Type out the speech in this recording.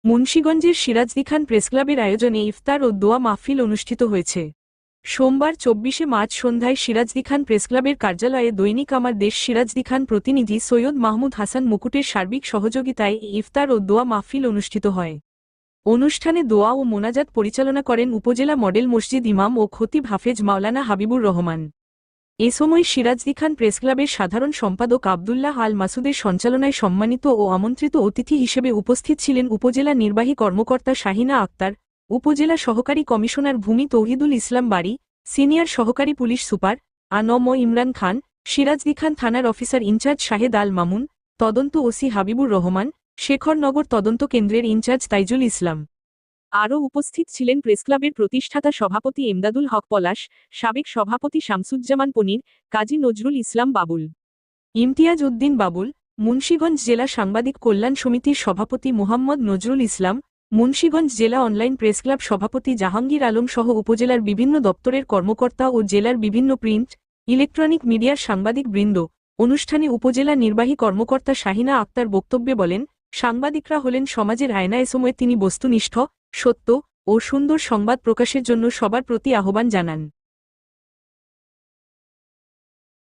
মুন্সিগঞ্জের সিরাজদি খান প্রেসক্লাবের আয়োজনে ইফতার ও দোয়া মাহফিল অনুষ্ঠিত হয়েছে। সোমবার ২৪শে মার্চ সন্ধ্যায় সিরাজদি খান প্রেসক্লাবের কার্যালয়ে দৈনিক আমার দেশ সিরাজদি খান প্রতিনিধি সৈয়দ মাহমুদ হাসান মুকুটের সার্বিক সহযোগিতায় ইফতার ও দোয়া মাহফিল অনুষ্ঠিত হয়। অনুষ্ঠানে দোয়া ও মোনাজাত পরিচালনা করেন উপজেলা মডেল মসজিদ ইমাম ও খতিব হাফেজ মাওলানা হাবিবুর রহমান। এ সময় সিরাজদি খান প্রেসক্লাবের সাধারণ সম্পাদক আবদুল্লাহ আল মাসুদের সঞ্চালনায় সম্মানিত ও আমন্ত্রিত অতিথি হিসেবে উপস্থিত ছিলেন উপজেলা নির্বাহী কর্মকর্তা শাহিনা আক্তার, উপজেলা সহকারী কমিশনার ভূমি তৌহিদুল ইসলাম বাড়ি, সিনিয়র সহকারী পুলিশ সুপার আ.ন.ম ইমরান খান, সিরাজদি খান থানার অফিসার ইনচার্জ শাহেদ আল মামুন, তদন্ত ওসি হাবিবুর রহমান, শেখরনগর তদন্ত কেন্দ্রের ইনচার্জ তাইজুল ইসলাম। আরও উপস্থিত ছিলেন প্রেসক্লাবের প্রতিষ্ঠাতা সভাপতি এমদাদুল হক পলাশ, সাবেক সভাপতি শামসুজ্জামান পনির, কাজী নজরুল ইসলাম বাবুল, ইমতিয়াজ উদ্দিন বাবুল, মুন্সিগঞ্জ জেলা সাংবাদিক কল্যাণ সমিতির সভাপতি মুহাম্মদ নজরুল ইসলাম, মুন্সিগঞ্জ জেলা অনলাইন প্রেসক্লাব সভাপতি জাহাঙ্গীর আলম সহ উপজেলার বিভিন্ন দপ্তরের কর্মকর্তা ও জেলার বিভিন্ন প্রিন্ট, ইলেকট্রনিক মিডিয়ার সাংবাদিক বৃন্দ। অনুষ্ঠানে উপজেলা নির্বাহী কর্মকর্তা শাহিনা আক্তার বক্তব্যে বলেন, সাংবাদিকরা হলেন সমাজের আয়না। এ সময় তিনি বস্তুনিষ্ঠ, সত্য ও সুন্দর সংবাদ প্রকাশের জন্য সবার প্রতি আহ্বান জানান।